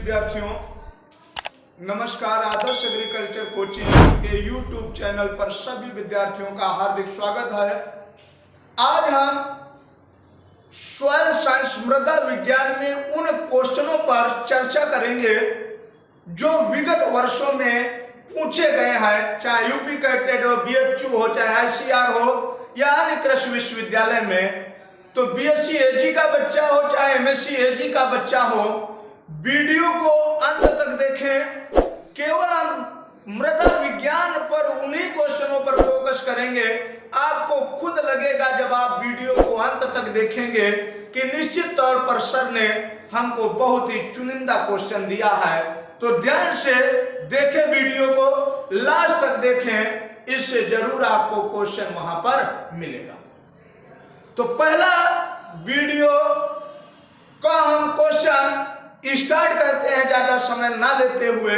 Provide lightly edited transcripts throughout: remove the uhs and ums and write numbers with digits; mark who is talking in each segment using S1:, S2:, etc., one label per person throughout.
S1: विद्यार्थियों, नमस्कार। आदर्श agriculture coaching के YouTube चैनल पर सभी विद्यार्थियों का हार्दिक स्वागत है। आज हम सॉइल साइंस मृदा विज्ञान में उन क्वेश्चनों पर चर्चा करेंगे जो विगत वर्षों में पूछे गए हैं, चाहे यूपी कैटेड हो, BHU हो, चाहे ICR हो या अन्य कृषि विश्वविद्यालय में। तो BSc AG का बच्चा हो चाहे MSc AG का बच्चा हो, वीडियो को अंत तक देखें। केवल हम मृदा विज्ञान पर उन्हीं क्वेश्चनों पर फोकस करेंगे। आपको खुद लगेगा जब आप वीडियो को अंत तक देखेंगे कि निश्चित तौर पर सर ने हमको बहुत ही चुनिंदा क्वेश्चन दिया है। तो ध्यान से देखें, वीडियो को लास्ट तक देखें, इससे जरूर आपको क्वेश्चन वहां पर मिलेगा। तो पहला वीडियो का हम क्वेश्चन स्टार्ट करते हैं, ज्यादा समय ना लेते हुए।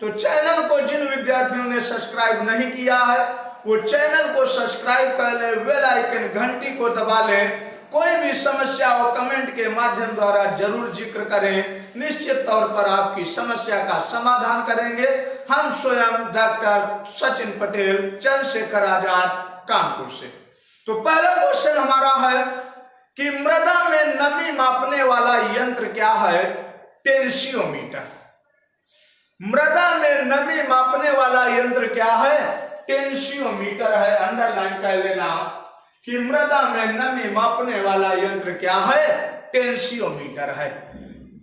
S1: तो चैनल को जिन विद्यार्थियों ने सब्सक्राइब नहीं किया है वो चैनल को सब्सक्राइब कर ले, बेल आइकन घंटी को दबा लें। कोई भी समस्या हो कमेंट के माध्यम द्वारा जरूर जिक्र करें, निश्चित तौर पर आपकी समस्या का समाधान करेंगे। हम स्वयं डॉक्टर सचिन पटेल, चंद्रशेखर आजाद, कानपुर से। तो पहला क्वेश्चन हमारा है कि मृदा में नमी मापने वाला यंत्र क्या है? टेंसियोमीटर। मृदा में नमी मापने वाला यंत्र क्या है? टेंसियोमीटर है। अंडरलाइन कर लेना कि मृदा में नमी मापने वाला यंत्र क्या है? टेंसियोमीटर है।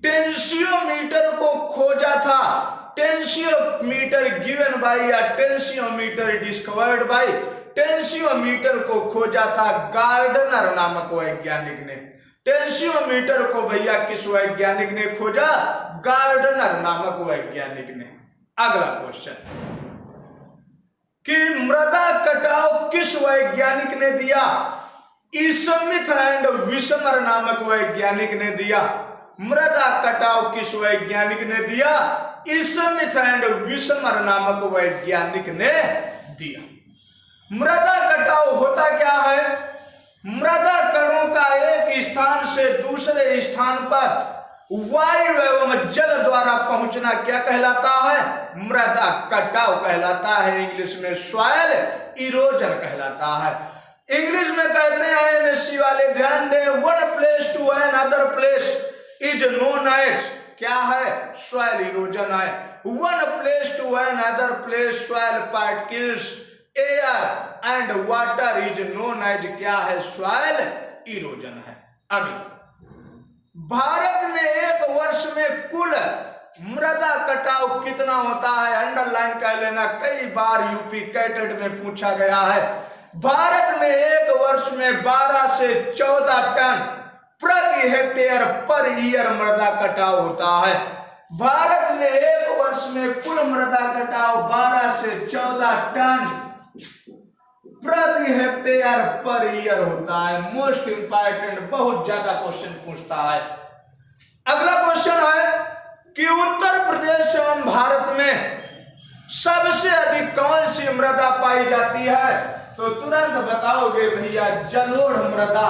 S1: टेंसियोमीटर को खोजा था, टेंसियोमीटर गिवन बाय या टेंसियोमीटर डिस्कवर्ड बाय, टेंसियोमीटर को खोजा था गार्डनर नामक वैज्ञानिक ने। टेंसियोमीटर को भैया किस वैज्ञानिक ने खोजा? गार्डनर नामक वैज्ञानिक ने। अगला क्वेश्चन कि मृदा कटाव किस वैज्ञानिक ने दिया? स्मिथ एंड विस्मर नामक वैज्ञानिक ने दिया। मृदा कटाव किस वैज्ञानिक ने दिया? स्मिथ एंड विस्मर नामक वैज्ञानिक ने दिया। मृदा कटाव होता क्या है? मृदा कणों का एक स्थान से दूसरे स्थान पर वायु एवं जल द्वारा पहुंचना क्या कहलाता है? मृदा कटाव कहलाता है। इंग्लिश में सॉइल इरोजन कहलाता है। इंग्लिश में कहते हैं MSc वाले, ध्यान दें, one place to another place is known as, क्या है? सॉइल इरोजन है। One place to another place soil particles air and water is known as, क्या है? सॉइल इरोजन है। अगला, भारत में एक वर्ष में कुल मृदा कटाव कितना होता है? अंडरलाइन कर लेना, कई बार यूपी कैटेड में पूछा गया है। भारत में एक वर्ष में 12 से 14 टन प्रति हेक्टेयर पर ईयर मृदा कटाव होता है। भारत में एक वर्ष में कुल मृदा कटाव 12 से 14 टन प्रति हेक्टेयर पर ईयर होता है। मोस्ट इंपॉर्टेंट, बहुत ज्यादा क्वेश्चन पूछता है। अगला क्वेश्चन है कि उत्तर प्रदेश एवं भारत में सबसे अधिक कौन सी मृदा पाई जाती है? तो तुरंत बताओगे भैया, जलोढ़ मृदा।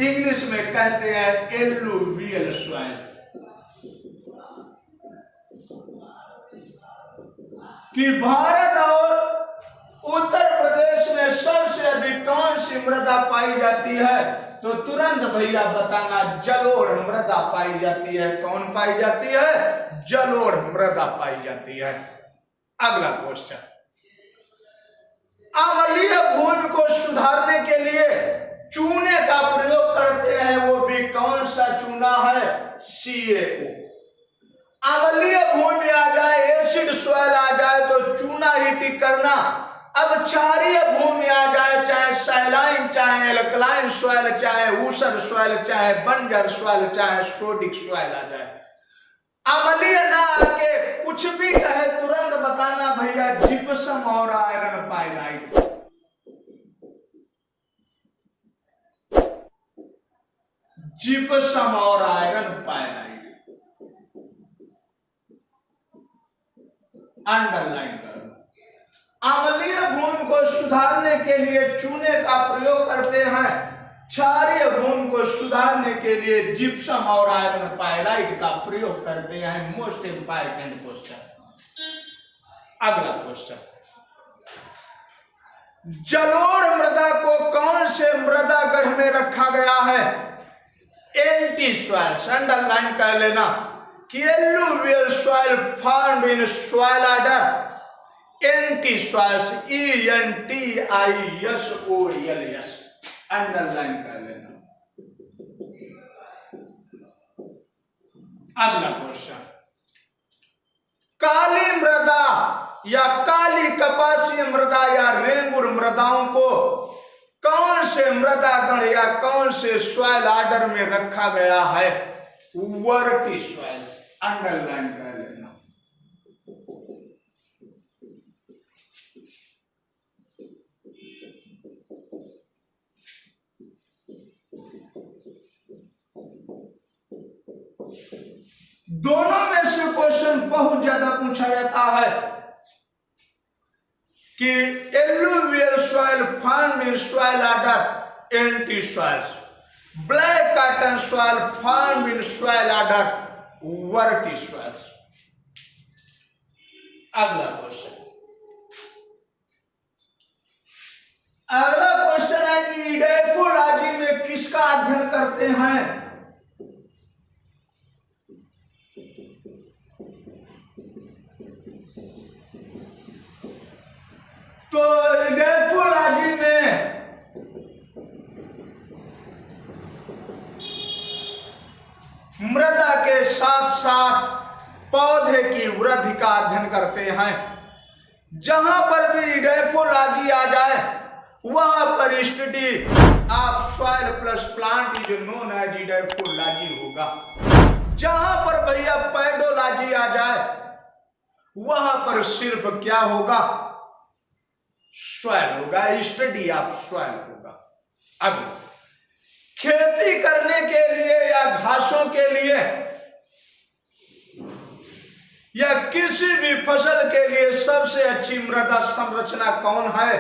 S1: इंग्लिश में कहते हैं एलुवियल सॉइल। कि भारत और उत्तर प्रदेश में सबसे अधिक कौन सी मृदा पाई जाती है? तो तुरंत भैया बताना, जलोढ़ मृदा पाई जाती है। कौन पाई जाती है? जलोढ़ मृदा पाई जाती है। अगला क्वेश्चन, अम्लीय भूमि को सुधारने के लिए चूने का प्रयोग करते हैं, वो भी कौन सा चूना है? CaO। अम्लीय भूमि आ जाए, एसिड सॉइल आ जाए तो चूना ही टिक करना। अब क्षारीय भूमि आ जाए, चाहे सैलाइन, चाहे एल्कलाइन सॉइल, चाहे ऊसर सॉइल, चाहे बंजर सॉइल, चाहे सोडिक सॉइल आ जाए, अम्लीय ना आके कुछ भी कहे तुरंत बताना भैया, जिप्सम और आयरन पाइराइट। जिप्सम और आयरन पाइराइट अंडरलाइन करो। अम्लीय भूमि को सुधारने के लिए चूने का प्रयोग करते हैं। क्षारीय गुण को सुधारने के लिए जिप्सम और आयरन पायराइड का प्रयोग करते हैं। Most important question. अगला क्वेश्चन, जलोढ़ मृदा को कौन से मृदा गढ़ में रखा गया है? एंटी सॉइल्स, अंडरलाइन कर लेना कि alluvial soil found in soil order anti soils, ENTISOILS, underline कर लेना। अगला क्वेश्चन, काली मृदा या काली कपासी मृदा या रेंगुर मृदाओं को कौन से मृदा गण या कौन से सॉइल ऑर्डर में रखा गया है? वर्टी सॉइल, अंडरलाइन कर लेना। दोनों में से क्वेश्चन बहुत ज्यादा पूछा जाता है कि alluvial soil found in soil order entisols, black cotton soil found in soil order vertisols. अगला क्वेश्चन, है कि इडेफोलॉजी में किसका अध्ययन करते हैं? तो इडेफोलॉजी में मृदा के साथ साथ पौधे की वृद्धि का अध्ययन करते हैं। जहां पर भी इडेफोलॉजी आ जाए वहां पर study of soil plus plant is known as edaphology होगा। जहां पर भैया पेडोलॉजी आ जाए वहां पर सिर्फ क्या होगा? सॉइल होगा, स्टडी ऑफ सॉइल होगा। अब खेती करने के लिए या घासों के लिए या किसी भी फसल के लिए सबसे अच्छी मृदा संरचना कौन है?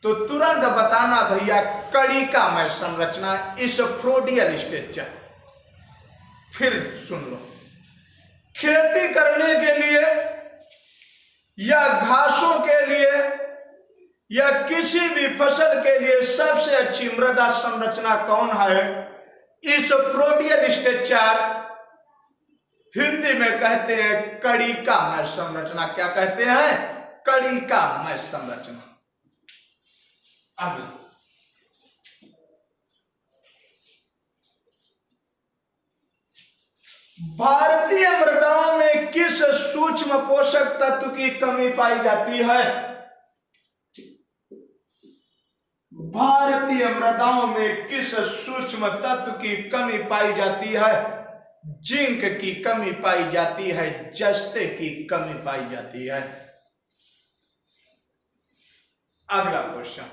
S1: तो तुरंत बताना भैया, कणिकामय संरचना, इसोफ्रोडियल स्ट्रक्चर। फिर सुन लो, खेती करने के लिए या घासों के लिए या किसी भी फसल के लिए सबसे अच्छी मृदा संरचना कौन है? इसोफ्रोडियल स्ट्रक्चर, हिंदी में कहते हैं कणिकामय संरचना। क्या कहते हैं? कणिकामय संरचना। अगला, भारतीय मृदाओं में किस सूक्ष्म पोषक तत्व की कमी पाई जाती है? भारतीय मृदाओं में किस सूक्ष्म तत्व की कमी पाई जाती है? जिंक की कमी पाई जाती है, जस्ते की कमी पाई जाती है। अगला क्वेश्चन,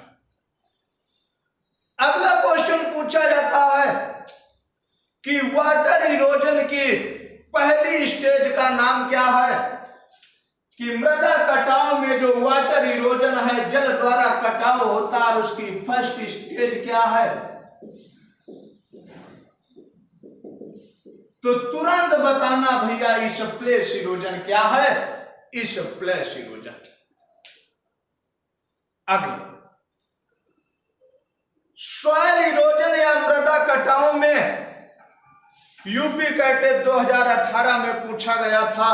S1: अगला क्वेश्चन पूछा जाता है कि वाटर इरोजन की पहली स्टेज का नाम क्या है? कि मृदा कटाव में जो वाटर इरोजन है, जल द्वारा कटाव होता है, उसकी फर्स्ट स्टेज क्या है? तो तुरंत बताना भैया, इस प्लेस इरोजन क्या है? इस प्लेस इरोजन। अगला, सॉइल इरोजन या मृदा कटाव में यूपी कैटेट 2018 में पूछा गया था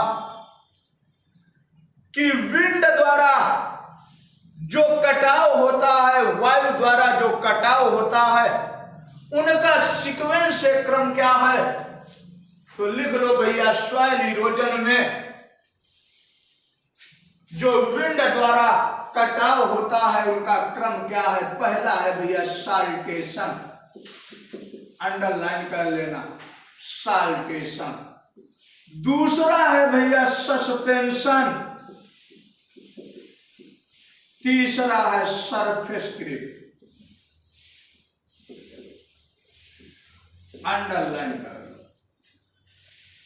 S1: कि विंड द्वारा जो कटाव होता है, वायु द्वारा जो कटाव होता है, उनका सीक्वेंस से क्रम क्या है? तो लिख लो भैया, सॉइल इरोजन में जो विंड द्वारा कटाव होता है उनका क्रम क्या है? पहला है भैया साल्टेशन, अंडरलाइन कर लेना, साल्टेशन। दूसरा है भैया सस्पेंशन, तीसरा है सरफेस क्रीप, अंडरलाइन कर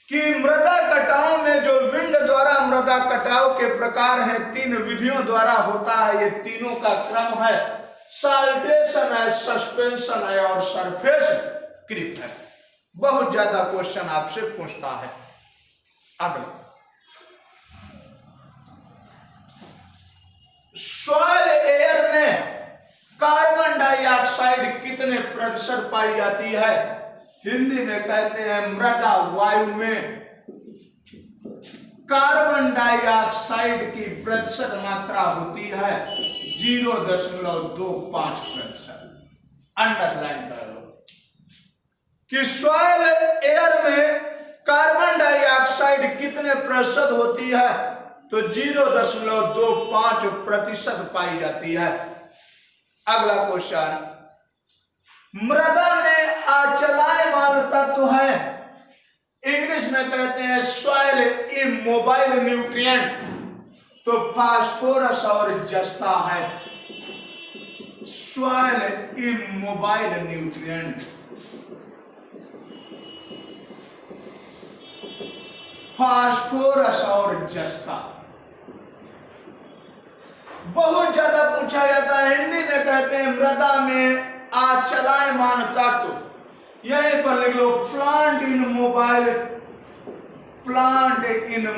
S1: कि मृदा कटाव में जो विंड द्वारा मृदा कटाव के प्रकार हैं, तीन विधियों द्वारा होता है। ये तीनों का क्रम है साल्टेशन है, सस्पेंशन है और सरफेस क्रीप है। बहुत ज्यादा क्वेश्चन आपसे पूछता है। अगला, सॉइल एयर में कार्बन डाइऑक्साइड कितने प्रतिशत पाई जाती है? हिंदी में कहते हैं मृदा वायु में कार्बन डाइऑक्साइड की प्रतिशत मात्रा होती है 0.25%। अंडरलाइन कर लो कि सॉइल एयर में कार्बन डाइऑक्साइड कितने प्रतिशत होती है, तो 0.25% पाई जाती है। अगला क्वेश्चन, मृदा में अचलायमान तत्व है, इंग्लिश में कहते हैं सॉइल इमोबाइल न्यूट्रिएंट, तो फास्फोरस और जस्ता है। सॉइल इमोबाइल न्यूट्रिएंट, फास्फोरस और जस्ता। बहुत ज्यादा पूछा जाता है। हिंदी में कहते हैं मृदा में अचलायमान तत्व, यहीं पर लिख लो प्लांट इन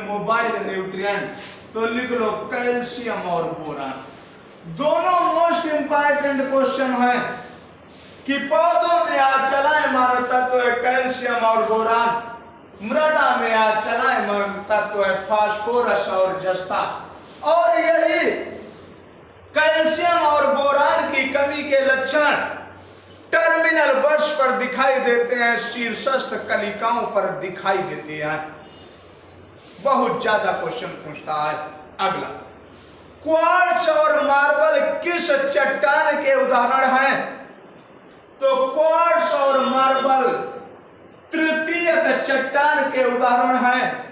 S1: मोबाइल न्यूट्रिएंट, तो लिख लो कैल्शियम और बोरान। दोनों मोस्ट इंपॉर्टेंट क्वेश्चन है कि पौधों में अचलायमान तत्व है कैल्शियम और बोरान, मृदा में अचलायमान तत्व है फास्फोरस और जस्ता। और यही कैल्शियम और बोरान की कमी के लक्षण टर्मिनल बड्स पर दिखाई देते हैं, शीर्षस्थ कलिकाओं पर दिखाई देते हैं। बहुत ज्यादा क्वेश्चन पूछता है। अगला, क्वार्ट्ज और मार्बल किस चट्टान के उदाहरण हैं? तो क्वार्ट्ज और मार्बल तृतीयक चट्टान के उदाहरण हैं,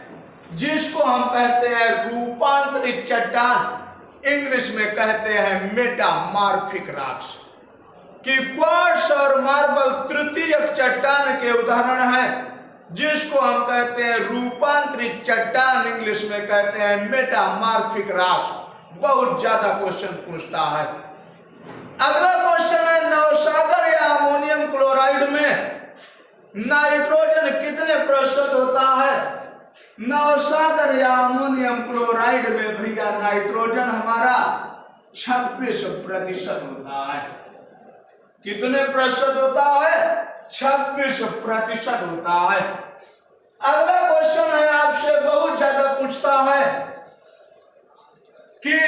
S1: जिसको हम कहते हैं रूपांतरित चट्टान, इंग्लिश में कहते हैं मेटामॉर्फिक रॉक्स। कि क्वार्ट्ज और मार्बल तृतीयक चट्टान के उदाहरण हैं, जिसको हम कहते हैं रूपांतरित चट्टान, इंग्लिश में कहते हैं मेटामॉर्फिक रॉक्स। बहुत ज्यादा क्वेश्चन पूछता है। अगला क्वेश्चन है, नवसागर या अमोनियम क्लोराइड में नाइट्रोजन कितने प्रतिशत होता है? नवसागर या अमोनियम क्लोराइड में भैया नाइट्रोजन हमारा 26% होता है। कितने प्रतिशत होता है? 26% होता है। अगला क्वेश्चन है आपसे बहुत ज्यादा पूछता है कि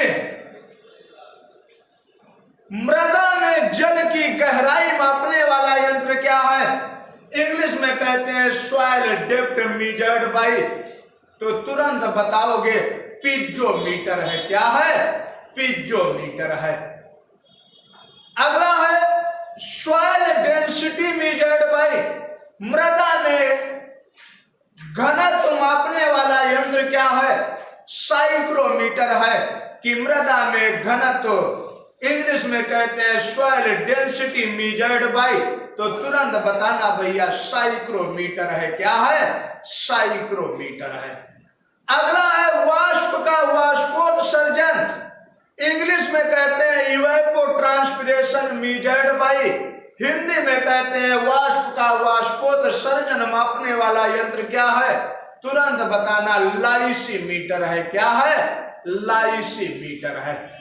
S1: मृदा में जल की गहराई मापने वाला यंत्र क्या है? इंग्लिश में कहते हैं सॉइल डेप्थ मेजर्ड बाय, तो तुरंत बताओगे पिज्जोमीटर है। क्या है? पिज्जोमीटर है। अगला है सॉइल डेंसिटी मेजर्ड बाय, मृदा में घनत्व मापने वाला यंत्र क्या है? साइक्रोमीटर है। कि मृदा में घनत्व इंग्लिश में कहते हैं सॉइल डेंसिटी मेजर्ड बाय, तो तुरंत बताना भैया साइक्रोमीटर है। क्या है? साइक्रोमीटर है। अगला है वाष्प का वाष्पोत्सर्जन, इंग्लिश में कहते हैं इवेपोट्रांसपिरेशन मेजर्ड बाय, हिंदी में कहते हैं वाष्प का वाष्पोत्सर्जन मापने वाला यंत्र क्या है? तुरंत बताना लाइसीमीटर है। क्या है? लाइसीमीटर है।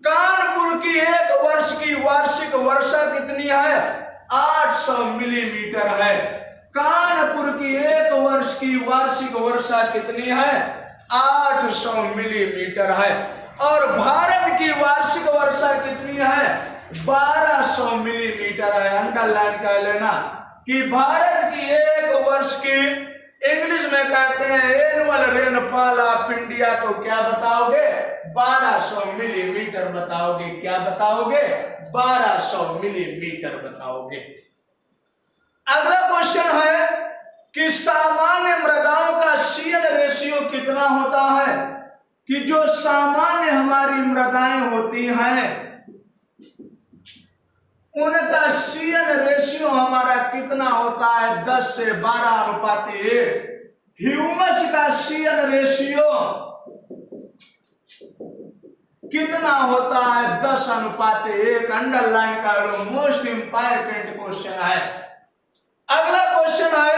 S1: कानपुर की एक वर्ष की वार्षिक वर्षा कितनी है? 800 मिलीमीटर है। कानपुर की एक वर्ष की वार्षिक वर्षा कितनी है? 800 मिलीमीटर है। और भारत की वार्षिक वर्षा कितनी है? 1200 मिलीमीटर है। अंडरलाइन कर लेना कि भारत की एक वर्ष की इंग्लिश में कहते हैं एनुअल रेनफॉल ऑफ इंडिया, तो क्या बताओगे? 1200 मिलीमीटर बताओगे। क्या बताओगे? 1200 मिलीमीटर बताओगे। अगला क्वेश्चन है कि सामान्य मृदाओं का CN रेशियो कितना होता है? कि जो सामान्य हमारी मृदाएं होती हैं उनका CN रेशियो हमारा कितना होता है? 10 से 12 अनुपात 1। ह्यूमस का CN रेशियो कितना होता है 10:1। अंडरलाइन कर लो, मोस्ट इंपॉर्टेंट क्वेश्चन है। अगला क्वेश्चन है,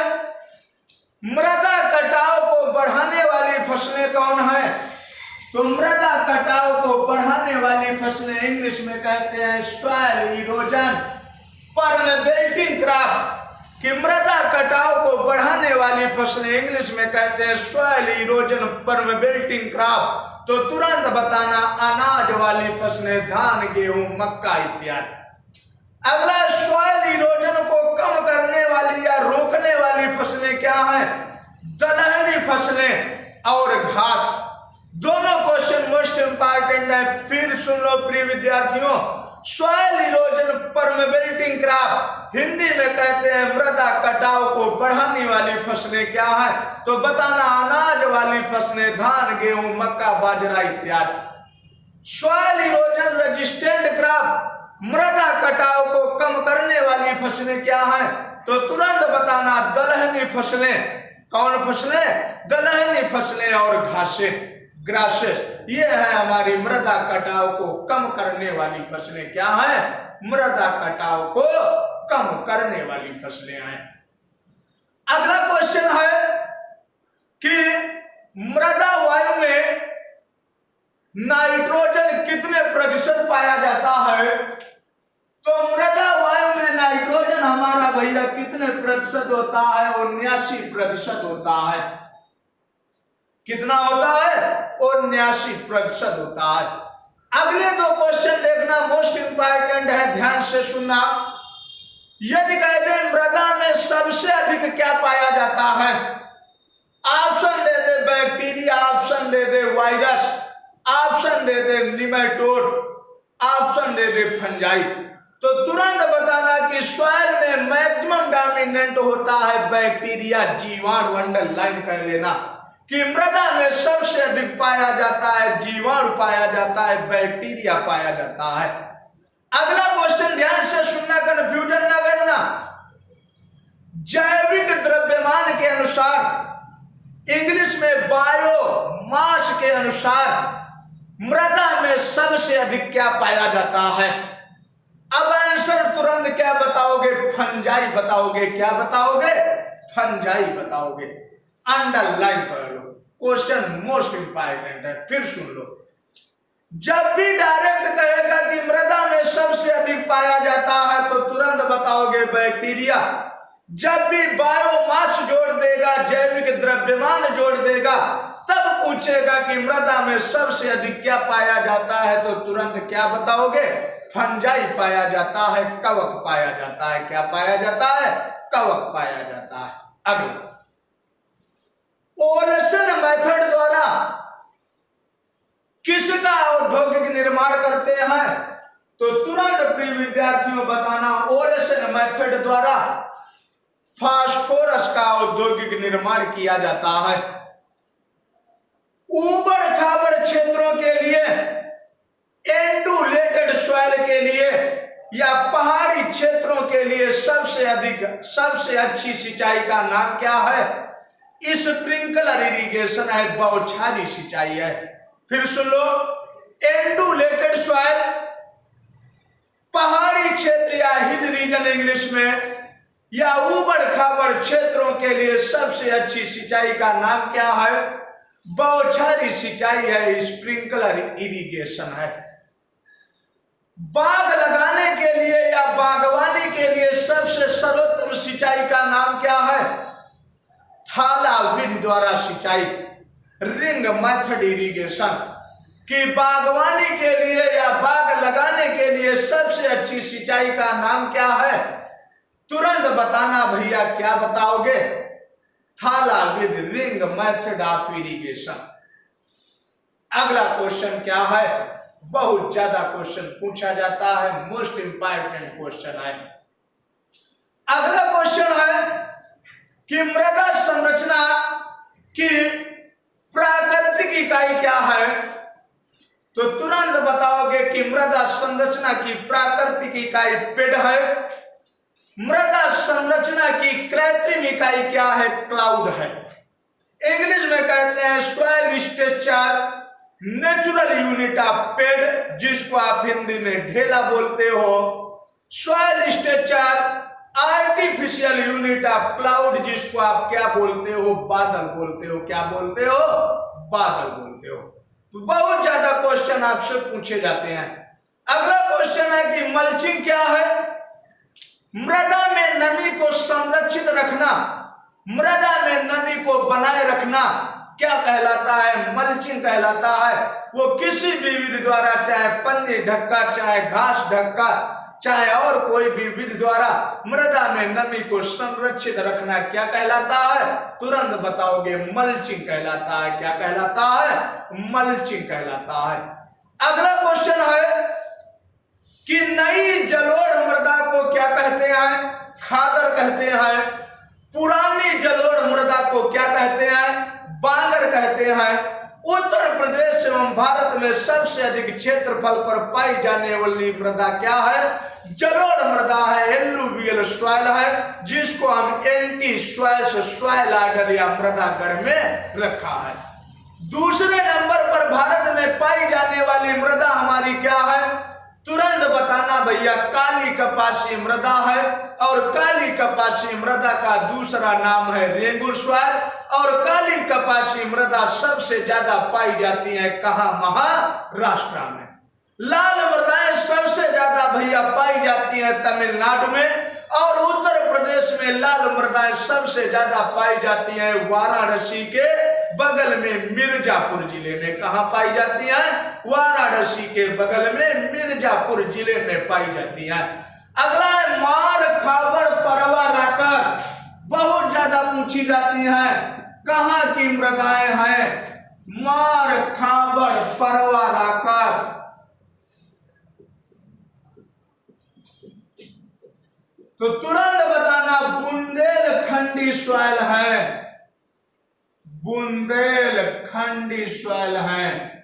S1: मृदा कटाव को बढ़ाने वाली फसलें कौन है? तो मृदा कटाव को बढ़ाने वाली फसलें इंग्लिश में कहते हैं सॉइल इरोजन परमेबेटिंग क्रॉप। कि मृदा कटाव को बढ़ाने वाली फसलें इंग्लिश में कहते हैं सॉइल इरोजन परमेबेटिंग क्रॉप। तो तुरंत बताना अनाज वाली फसलें धान, गेहूं, मक्का इत्यादि। अगला, सॉइल इरोजन को कम करने वाली या रोकने वाली फसलें क्या है? दलहनी फसलें और घास। दोनों क्वेश्चन मोस्ट इंपॉर्टेंट है, फिर सुन लो प्रिय विद्यार्थियों। सॉइल इरोजन परमेबेटिंग क्रॉप हिंदी में कहते हैं मृदा कटाव को बढ़ाने वाली फसलें क्या है? तो बताना अनाज वाली फसलें धान, गेहूं, मक्का, बाजरा इत्यादि। सॉइल इरोजन रेजिस्टेंट क्रॉप मृदा कटाव को कम करने वाली फसलें क्या है? तो तुरंत बताना दलहनी फसलें। कौन फसलें? दलहनी फसलें और घासें, ग्रासेस। ये है हमारी मृदा कटाव को कम करने वाली फसलें। क्या है? मृदा कटाव को कम करने वाली फसलें हैं। अगला क्वेश्चन है कि मृदा वायु में नाइट्रोजन कितने प्रतिशत पाया जाता है? तो मृदा वायु में नाइट्रोजन हमारा भैया कितने प्रतिशत होता है? 79% होता है। कितना होता है? 79% होता है। अगले दो क्वेश्चन देखना, मोस्ट इंपॉर्टेंट है, ध्यान से सुनना। यदि कहते हैं मृदा में सबसे अधिक क्या पाया जाता है? ऑप्शन दे दे बैक्टीरिया, ऑप्शन दे दे वायरस, ऑप्शन दे दे निमेटोड, ऑप्शन दे दे फंजाई। तो तुरंत बताना कि सॉइल में मैक्सिमम डोमिनेंट होता है बैक्टीरिया, जीवाणु। अंडरलाइन कर लेना कि मृदा में सबसे अधिक पाया जाता है जीवाणु पाया जाता है, बैक्टीरिया पाया जाता है। अगला क्वेश्चन ध्यान से सुनना, कंफ्यूजन ना करना। जैविक द्रव्यमान के अनुसार, इंग्लिश में बायोमास के अनुसार मृदा में सबसे अधिक क्या पाया जाता है? अब आंसर तुरंत क्या बताओगे? फंजाई बताओगे। क्या बताओगे? फंजाई बताओगे। अंडरलाइन कर लो, क्वेश्चन मोस्ट इंपॉर्टेंट है, फिर सुन लो। जब भी डायरेक्ट कहेगा कि मृदा में सबसे अधिक पाया जाता है तो तुरंत बताओगे बैक्टीरिया। जब भी बायोमास जोड़ देगा, जैविक द्रव्यमान जोड़ देगा, तब पूछेगा कि मृदा में सबसे अधिक क्या पाया जाता है तो तुरंत क्या बताओगे? फंजाई पाया जाता है, कवक पाया जाता है। क्या पाया जाता है? कवक पाया जाता है। अगला, ओलेसन मेथड द्वारा किसका औद्योगिक निर्माण करते हैं? तो तुरंत प्रिय विद्यार्थियों बताना, ओलेसन मेथड द्वारा फास्फोरस का औद्योगिक निर्माण किया जाता है। ऊबड़ खाबड़ क्षेत्रों के लिए, एंडुलेटेड सॉइल के लिए या पहाड़ी क्षेत्रों के लिए सबसे अच्छी सिंचाई का नाम क्या है? स्प्रिंकलर इरिगेशन है, बौछारी सिंचाई है। फिर सुन लो, एंडुलेटेड सॉइल, पहाड़ी क्षेत्र या हिल रीजन इंग्लिश में, या ऊबड़ खाबड़ क्षेत्रों के लिए सबसे अच्छी सिंचाई का नाम क्या है? बौछारी सिंचाई है, स्प्रिंकलर इरिगेशन है। बाग लगाने के लिए या बागवानी के लिए सबसे सर्वोत्तम सिंचाई का नाम क्या है? थाला विधि द्वारा सिंचाई, रिंग मेथड इरिगेशन। कि बागवानी के लिए या बाग लगाने के लिए सबसे अच्छी सिंचाई का नाम क्या है? तुरंत बताना भैया, क्या बताओगे? थाला विधि, रिंग मेथड ऑफ इरिगेशन। अगला क्वेश्चन क्या है? बहुत ज्यादा क्वेश्चन पूछा जाता है, मोस्ट इंपॉर्टेंट क्वेश्चन है। अगला क्वेश्चन है कि मृदा संरचना की प्राकृतिक इकाई क्या है? तो तुरंत बताओगे कि मृदा संरचना की प्राकृतिक इकाई पेड़ है। मृदा संरचना की कृत्रिम इकाई क्या है? क्लाउड है। इंग्लिश में कहते हैं soil structure natural unit of पेड़ जिसको आप हिंदी में ढेला बोलते हो, soil structure artificial unit of cloud जिसको आप क्या बोलते हो, बादल बोलते हो। क्या बोलते हो? बादल बोलते हो। तो बहुत ज्यादा क्वेश्चन आपसे पूछे जाते हैं। अगला क्वेश्चन है कि मल्चिंग क्या है? मृदा में नमी को संरक्षित रखना, मृदा में नमी को बनाए रखना क्या कहलाता है? मल्चिंग कहलाता है। वो किसी भी विधि द्वारा, चाहे पन्नी ढक्का, चाहे घास ढक्का, चाहे और कोई भी विधि द्वारा मृदा में नमी को संरक्षित रखना क्या कहलाता है? तुरंत बताओगे, मल्चिंग कहलाता है। क्या कहलाता है? मल्चिंग कहलाता है। अगला क्वेश्चन है कि नई जलोढ़ मृदा को क्या कहते हैं? खादर कहते हैं। पुरानी जलोढ़ मृदा को क्या कहते हैं? बांगर कहते हैं। उत्तर प्रदेश एवं भारत में सबसे अधिक क्षेत्रफल पर पाई जाने वाली मृदा क्या है? जलोढ़ मृदा है, एलुवियल सॉइल है, जिसको हम एंटी सॉइल से सॉइल ऑर्डर या मृदा गण में रखा है। दूसरे नंबर पर भारत में पाई जाने वाली मृदा हमारी क्या है? तुरंत बताना भैया, काली कपासी मृदा है। और काली कपासी मृदा का दूसरा नाम है रेंगुर सॉइल। और काली कपासी मृदा सबसे ज्यादा पाई जाती है कहां? महाराष्ट्र में। लाल मृदाएं सबसे ज्यादा भैया पाई जाती है तमिलनाडु में। और उत्तर प्रदेश में लाल मृदाएं सबसे ज्यादा पाई जाती है वाराणसी के बगल में मिर्जापुर जिले में। कहां पाई जाती है? वाराणसी के बगल में मिर्जापुर जिले में पाई जाती है। अगला है मार खाबर परवा राकर, बहुत ज्यादा पूछी जाती है। कहां की मृदाएं हैं? मार खाबर परवा राकर। तो तुरंत बताना, बुंदेलखंडी सॉइल है। बुंदेलखंडी सॉइल है।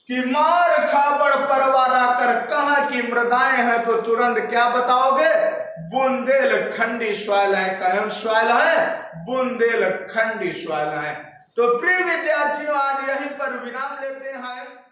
S1: कि मार खाबड़ परवा राकर कहां की मृदाएं हैं? तो तुरंत क्या बताओगे? बुंदेलखंडी सॉइल है। कौन सॉइल है? बुंदेलखंडी सॉइल है। तो प्रिय विद्यार्थियों, आज यहीं पर विराम लेते हैं।